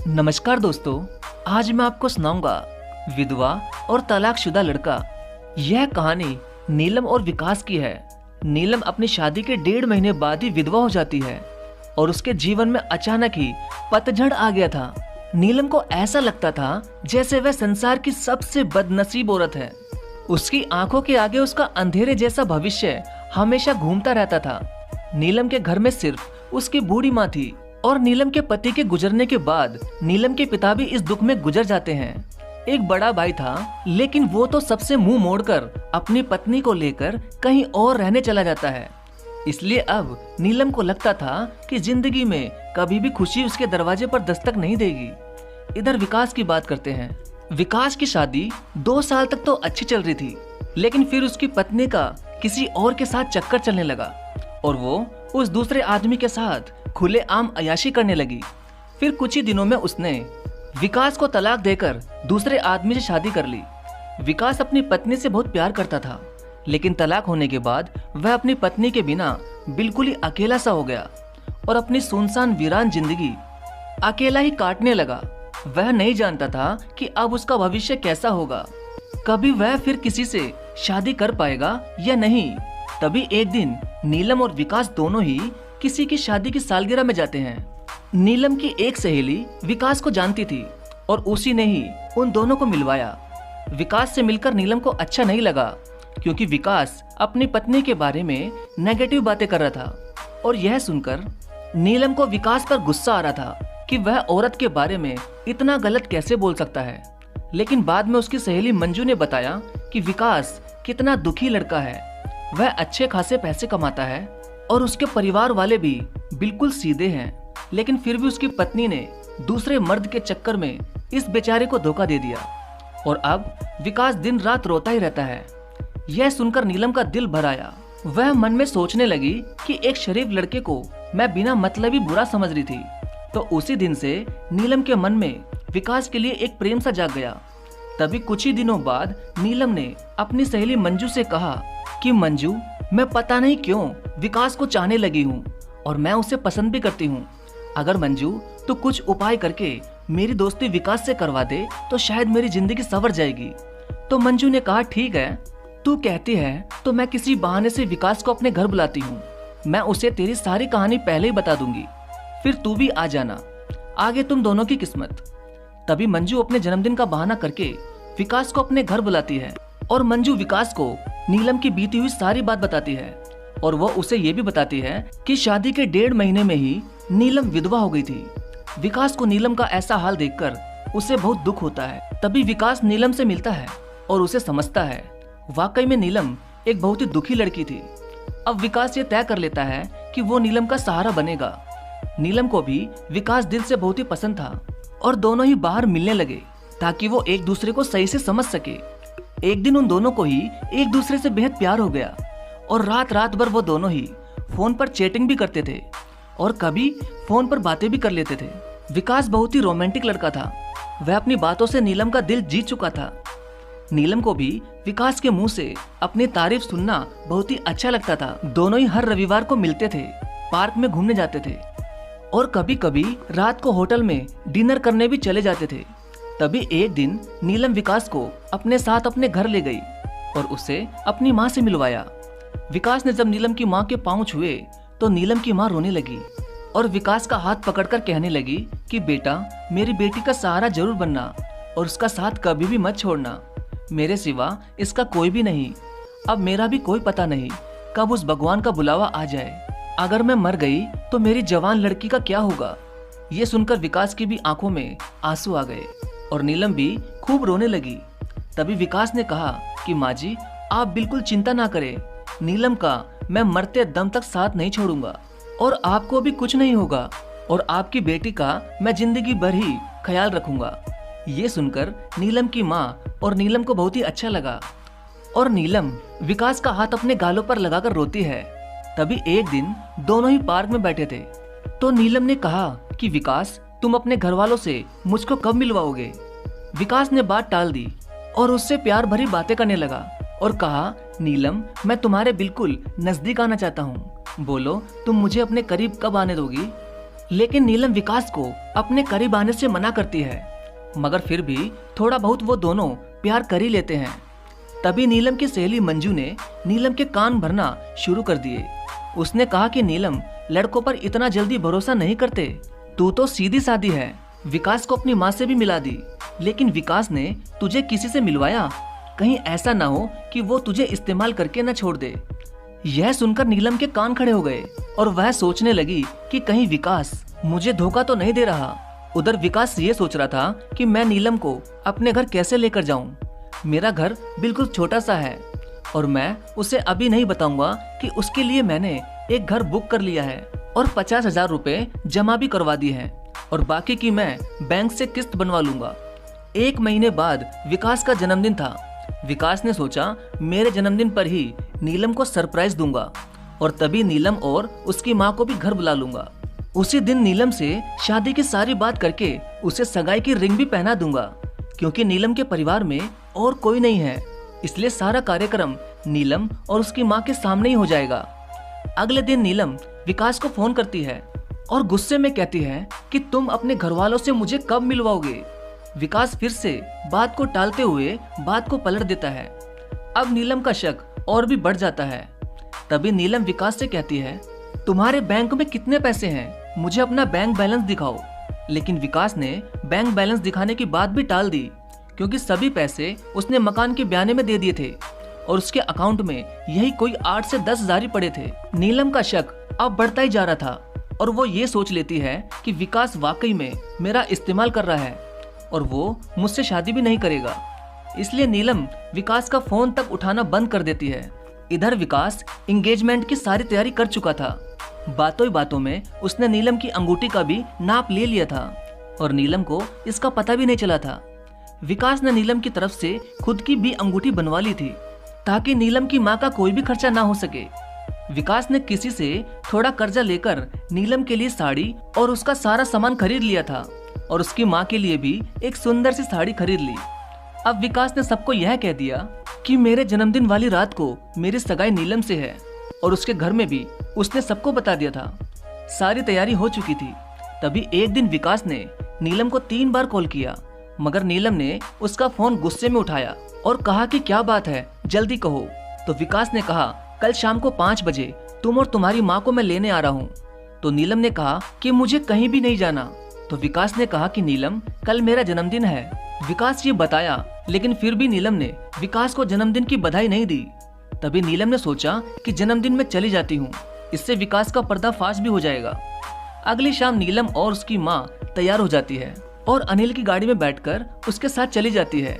नमस्कार दोस्तों, आज मैं आपको सुनाऊंगा विधवा और तलाकशुदा लड़का। यह कहानी नीलम और विकास की है। नीलम अपनी शादी के 1.5 महीने बाद ही विधवा हो जाती है और उसके जीवन में अचानक ही पतझड़ आ गया था। नीलम को ऐसा लगता था जैसे वह संसार की सबसे बदनसीब औरत है। उसकी आंखों के आगे उसका अंधेरे जैसा भविष्य हमेशा घूमता रहता था। नीलम के घर में सिर्फ उसकी बूढ़ी माँ थी और नीलम के पति के गुजरने के बाद नीलम के पिता भी इस दुख में गुजर जाते हैं। एक बड़ा भाई था, लेकिन वो तो सबसे मुंह मोड़कर अपनी पत्नी को लेकर कहीं और रहने चला जाता है। इसलिए अब नीलम को लगता था कि जिंदगी में कभी भी खुशी उसके दरवाजे पर दस्तक नहीं देगी। इधर विकास की बात करते हैं। विकास की शादी 2 साल तक तो अच्छी चल रही थी, लेकिन फिर उसकी पत्नी का किसी और के साथ चक्कर चलने लगा और वो उस दूसरे आदमी के साथ खुलेआम अय्याशी करने लगी। फिर कुछ ही दिनों में उसने विकास को तलाक देकर दूसरे आदमी से शादी कर ली। विकास अपनी पत्नी से बहुत प्यार करता था, लेकिन तलाक होने के बाद वह अपनी पत्नी के बिना बिल्कुल ही अकेला सा हो गया और अपनी सुनसान वीरान जिंदगी अकेला ही काटने लगा। वह नहीं जानता था कि अब उसका भविष्य कैसा होगा, कभी वह फिर किसी से शादी कर पाएगा या नहीं। तभी एक दिन नीलम और विकास दोनों ही किसी की शादी की सालगिरह में जाते हैं। नीलम की एक सहेली विकास को जानती थी और उसी ने ही उन दोनों को मिलवाया। विकास से मिलकर नीलम को अच्छा नहीं लगा, क्योंकि विकास अपनी पत्नी के बारे में नेगेटिव बातें कर रहा था और यह सुनकर नीलम को विकास पर गुस्सा आ रहा था कि वह औरत के बारे में इतना गलत कैसे बोल सकता है। लेकिन बाद में उसकी सहेली मंजू ने बताया कि विकास कितना दुखी लड़का है। वह अच्छे खासे पैसे कमाता है और उसके परिवार वाले भी बिल्कुल सीधे हैं, लेकिन फिर भी उसकी पत्नी ने दूसरे मर्द के चक्कर में इस बेचारे को धोखा दे दिया और अब विकास दिन रात रोता ही रहता है। यह सुनकर नीलम का दिल भर आया। वह मन में सोचने लगी कि एक शरीफ लड़के को मैं बिना मतलब ही बुरा समझ रही थी। तो उसी दिन से नीलम के मन में विकास के लिए एक प्रेम सा जाग गया। तभी कुछ ही दिनों बाद नीलम ने अपनी सहेली मंजू से कहा कि मंजू, मैं पता नहीं क्यों विकास को चाहने लगी हूँ और मैं उसे पसंद भी करती हूँ। अगर मंजू तो कुछ उपाय करके मेरी दोस्ती विकास से करवा दे तो शायद मेरी जिंदगी संवर जाएगी। तो मंजू ने कहा, ठीक है, तू कहती है तो मैं किसी बहाने से विकास को अपने घर बुलाती हूँ। मैं उसे तेरी सारी कहानी पहले ही बता दूंगी, फिर तू भी आ जाना, आगे तुम दोनों की किस्मत। तभी मंजू अपने जन्मदिन का बहाना करके विकास को अपने घर बुलाती है और मंजू विकास को नीलम की बीती हुई सारी बात बताती है और वो उसे ये भी बताती है कि शादी के 1.5 महीने में ही नीलम विधवा हो गई थी। विकास को नीलम का ऐसा हाल देखकर उसे बहुत दुख होता है। तभी विकास नीलम से मिलता है और उसे समझता है वाकई में नीलम एक बहुत ही दुखी लड़की थी। अब विकास ये तय कर लेता है कि वो नीलम का सहारा बनेगा। नीलम को भी विकास दिल से बहुत ही पसंद था और दोनों ही बाहर मिलने लगे ताकि वो एक दूसरे को सही से समझ सके। एक दिन उन दोनों को ही एक दूसरे से बेहद प्यार हो गया और रात रात भर वो दोनों ही फोन पर चैटिंग भी करते थे और कभी फोन पर बातें भी कर लेते थे। विकास बहुत ही रोमांटिक लड़का था। वह अपनी बातों से नीलम का दिल जीत चुका था। नीलम को भी विकास के मुंह से अपनी तारीफ सुनना बहुत ही अच्छा लगता था। दोनों ही हर रविवार को मिलते थे, पार्क में घूमने जाते थे और कभी कभी रात को होटल में डिनर करने भी चले जाते थे। तभी एक दिन नीलम विकास को अपने साथ अपने घर ले गई और उसे अपनी माँ से मिलवाया। विकास ने जब नीलम की माँ के पाँव छुए तो नीलम की माँ रोने लगी और विकास का हाथ पकड़कर कहने लगी कि बेटा, मेरी बेटी का सहारा जरूर बनना और उसका साथ कभी भी मत छोड़ना। मेरे सिवा इसका कोई भी नहीं। अब मेरा भी कोई पता नहीं कब उस भगवान का बुलावा आ जाए। अगर मैं मर गई तो मेरी जवान लड़की का क्या होगा। ये सुनकर विकास की भी आंखों में आंसू आ गए और नीलम भी खूब रोने लगी। तभी विकास ने कहा कि माँ जी, आप बिल्कुल चिंता ना करें। नीलम का मैं मरते दम तक साथ नहीं छोड़ूंगा और आपको भी कुछ नहीं होगा और आपकी बेटी का मैं जिंदगी भर ही ख्याल रखूंगा। ये सुनकर नीलम की माँ और नीलम को बहुत ही अच्छा लगा और नीलम विकास का हाथ अपने गालों पर लगाकर रोती है। तभी एक दिन दोनों ही पार्क में बैठे थे तो नीलम ने कहा कि विकास, तुम अपने घर वालों से मुझको कब मिलवाओगे। विकास ने बात टाल दी और उससे प्यार भरी बातें करने लगा और कहा, नीलम, मैं तुम्हारे बिल्कुल नजदीक आना चाहता हूँ। बोलो, तुम मुझे अपने करीब कब आने दोगी। लेकिन नीलम विकास को अपने करीब आने से मना करती है, मगर फिर भी थोड़ा बहुत वो दोनों प्यार कर ही लेते हैं। तभी नीलम की सहेली मंजू ने नीलम के कान भरना शुरू कर दिए। उसने कहा कि नीलम, लड़कों पर इतना जल्दी भरोसा नहीं करते, तू तो सीधी सादी है, विकास को अपनी माँ से भी मिला दी, लेकिन विकास ने तुझे किसी से मिलवाया, कहीं ऐसा ना हो कि वो तुझे इस्तेमाल करके न छोड़ दे। यह सुनकर नीलम के कान खड़े हो गए और वह सोचने लगी कि कहीं विकास मुझे धोखा तो नहीं दे रहा। उधर विकास ये सोच रहा था कि मैं नीलम को अपने घर कैसे लेकर जाऊं। मेरा घर बिल्कुल छोटा सा है और मैं उसे अभी नहीं बताऊंगा कि उसके लिए मैंने एक घर बुक कर लिया है और 50,000 रुपए जमा भी करवा दिए हैं और बाकी की मैं बैंक से किस्त बनवा लूंगा। 1 महीने बाद विकास का जन्मदिन था। विकास ने सोचा मेरे जन्मदिन पर ही नीलम को सरप्राइज दूंगा और तभी नीलम और उसकी माँ को भी घर बुला लूंगा। उसी दिन नीलम से शादी की सारी बात करके उसे सगाई की रिंग भी पहना दूंगा, क्योंकि नीलम के परिवार में और कोई नहीं है, इसलिए सारा कार्यक्रम नीलम और उसकी माँ के सामने ही हो जाएगा। अगले दिन नीलम विकास को फोन करती है और गुस्से में कहती है कि तुम अपने घर वालों से मुझे कब मिलवाओगे। विकास फिर से बात को टालते हुए बात को पलट देता है। अब नीलम का शक और भी बढ़ जाता है। तभी नीलम विकास से कहती है, तुम्हारे बैंक में कितने पैसे हैं, मुझे अपना बैंक बैलेंस दिखाओ। लेकिन विकास ने बैंक बैलेंस दिखाने की बात भी टाल दी, क्योंकि सभी पैसे उसने मकान के बयाने में दे दिए थे और उसके अकाउंट में यही कोई 8 से 10 हजार ही पड़े थे। नीलम का शक अब बढ़ता ही जा रहा था और वो ये सोच लेती है कि विकास वाकई में मेरा इस्तेमाल कर रहा है और वो मुझसे शादी भी नहीं करेगा। इसलिए नीलम विकास का फोन तक उठाना बंद कर देती है। इधर विकास एंगेजमेंट की सारी तैयारी कर चुका था। बातों ही बातों में उसने नीलम की अंगूठी का भी नाप ले लिया था और नीलम को इसका पता भी नहीं चला था। विकास ने नीलम की तरफ से खुद की भी अंगूठी बनवा ली थी, ताकि नीलम की माँ का कोई भी खर्चा ना हो सके। विकास ने किसी से थोड़ा कर्जा लेकर नीलम के लिए साड़ी और उसका सारा सामान खरीद लिया था और उसकी माँ के लिए भी एक सुंदर सी साड़ी खरीद ली। अब विकास ने सबको यह कह दिया कि मेरे जन्मदिन वाली रात को मेरी सगाई नीलम से है और उसके घर में भी उसने सबको बता दिया था। सारी तैयारी हो चुकी थी। तभी एक दिन विकास ने नीलम को 3 बार कॉल किया, मगर नीलम ने उसका फोन गुस्से में उठाया और कहा कि क्या बात है, जल्दी कहो। तो विकास ने कहा, कल शाम को 5 बजे तुम और तुम्हारी माँ को मैं लेने आ रहा हूँ। तो नीलम ने कहा कि मुझे कहीं भी नहीं जाना। तो विकास ने कहा कि नीलम, कल मेरा जन्मदिन है। विकास ये बताया, लेकिन फिर भी नीलम ने विकास को जन्मदिन की बधाई नहीं दी। तभी नीलम ने सोचा कि जन्मदिन में चली जाती हूँ, इससे विकास का पर्दाफाश भी हो जाएगा। अगली शाम नीलम और उसकी माँ तैयार हो जाती है और अनिल की गाड़ी में बैठकर उसके साथ चली जाती है।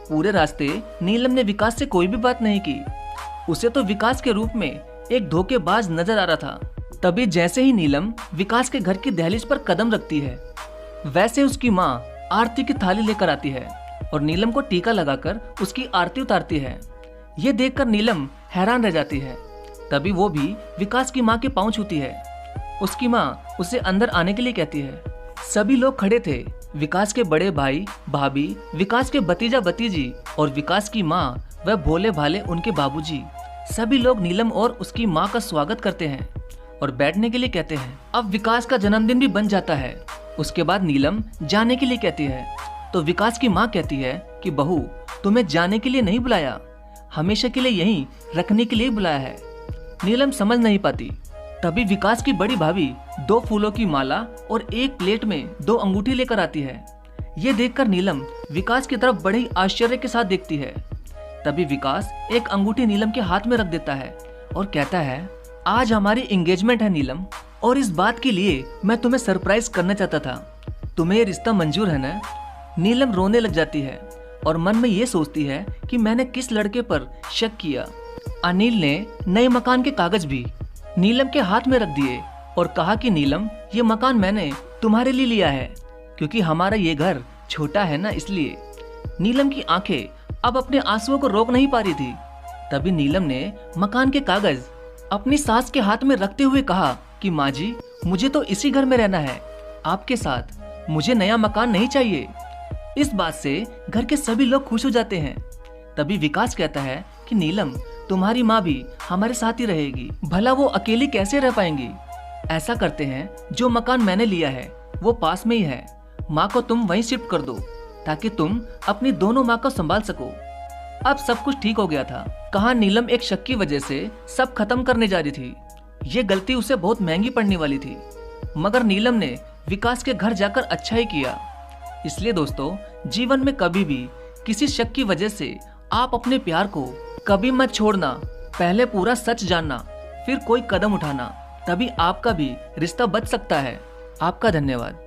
पूरे रास्ते नीलम ने विकास से कोई भी बात नहीं की। उसे तो विकास के रूप में एक धोखेबाज नजर आ रहा था। तभी जैसे ही नीलम विकास के घर की दहलीज पर कदम रखती है, वैसे उसकी माँ आरती की थाली लेकर आती है और नीलम को टीका लगाकर उसकी आरती उतारती है। ये देखकर नीलम हैरान रह जाती है। तभी वो भी विकास की माँ के पांव छूती है। उसकी माँ उसे अंदर आने के लिए कहती है। सभी लोग खड़े थे, विकास के बड़े भाई भाभी, विकास के भतीजा भतीजी और विकास की माँ व भोले भाले उनके बाबूजी। सभी लोग नीलम और उसकी माँ का स्वागत करते हैं और बैठने के लिए कहते हैं। अब विकास का जन्मदिन भी बन जाता है। उसके बाद नीलम जाने के लिए कहती है, तो विकास की माँ कहती है कि बहू, तुम्हें जाने के लिए नहीं बुलाया, हमेशा के लिए यहीं रखने के लिए बुलाया है। नीलम समझ नहीं पाती। तभी विकास की बड़ी भाभी 2 फूलों की माला और एक प्लेट में 2 अंगूठी लेकर आती है। ये देखकर नीलम विकास की तरफ बड़े ही आश्चर्य के साथ देखती है। तभी विकास एक अंगूठी नीलम के हाथ में रख देता है और कहता है, आज हमारी एंगेजमेंट है नीलम, और इस बात के लिए मैं तुम्हें सरप्राइज करना चाहता था। तुम्हें ये रिश्ता मंजूर है ना? नीलम रोने लग जाती है और मन में ये सोचती है कि मैंने किस लड़के पर शक किया। अनिल ने नए मकान के कागज भी नीलम के हाथ में रख दिए और कहा कि नीलम, ये मकान मैंने तुम्हारे लिए लिया है, क्योंकि हमारा ये घर छोटा है ना, इसलिए। नीलम की आंखें अब अपने आंसुओं को रोक नहीं पा रही थी। तभी नीलम ने मकान के कागज अपनी सास के हाथ में रखते हुए कहा कि माँ जी, मुझे तो इसी घर में रहना है आपके साथ, मुझे नया मकान नहीं चाहिए। इस बात से घर के सभी लोग खुश हो जाते हैं। तभी विकास कहता है कि नीलम, तुम्हारी माँ भी हमारे साथ ही रहेगी, भला वो अकेली कैसे रह पाएंगी? ऐसा करते हैं, जो मकान मैंने लिया है वो पास में ही है, माँ को तुम वहीं शिफ्ट कर दो ताकि तुम अपनी दोनों माँ को संभाल सको। अब सब कुछ ठीक हो गया था। कहाँ नीलम एक शक की वजह से सब खत्म करने जा रही थी। ये गलती उसे बहुत महंगी पड़ने वाली थी, मगर नीलम ने विकास के घर जाकर अच्छा ही किया। इसलिए दोस्तों, जीवन में कभी भी किसी शक की वजह से आप अपने प्यार को कभी मत छोड़ना। पहले पूरा सच जानना, फिर कोई कदम उठाना, तभी आपका भी रिश्ता बच सकता है। आपका धन्यवाद।